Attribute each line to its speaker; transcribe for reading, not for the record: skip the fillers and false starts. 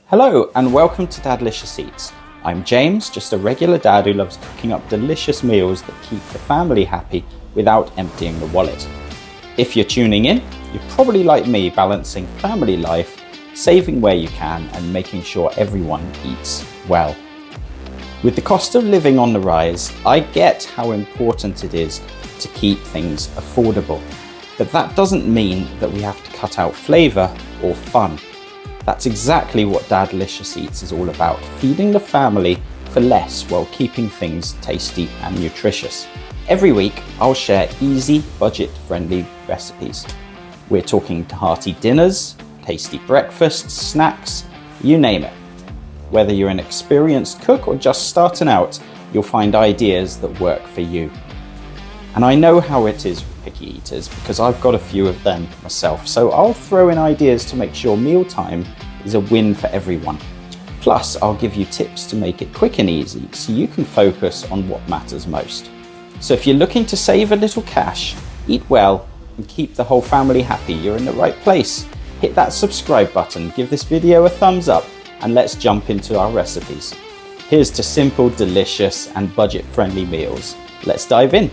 Speaker 1: Hello and welcome to Dadlicious Eats. I'm James, just a regular dad who loves cooking up delicious meals that keep the family happy without emptying the wallet. If you're tuning in, you're probably like me, balancing family life, saving where you can and making sure everyone eats well. With the cost of living on the rise, I get how important it is to keep things affordable. But that doesn't mean that we have to cut out flavour or fun. That's exactly what Dadlicious Eats is all about, feeding the family for less while keeping things tasty and nutritious. Every week, I'll share easy, budget-friendly recipes. We're talking hearty dinners, tasty breakfasts, snacks, you name it. Whether you're an experienced cook or just starting out, you'll find ideas that work for you. And I know how it is with picky eaters because I've got a few of them myself, so I'll throw in ideas to make sure mealtime is a win for everyone. Plus, I'll give you tips to make it quick and easy so you can focus on what matters most. So if you're looking to save a little cash, eat well, and keep the whole family happy, you're in the right place. Hit that subscribe button, give this video a thumbs up, and let's jump into our recipes. Here's to simple, delicious, and budget-friendly meals. Let's dive in.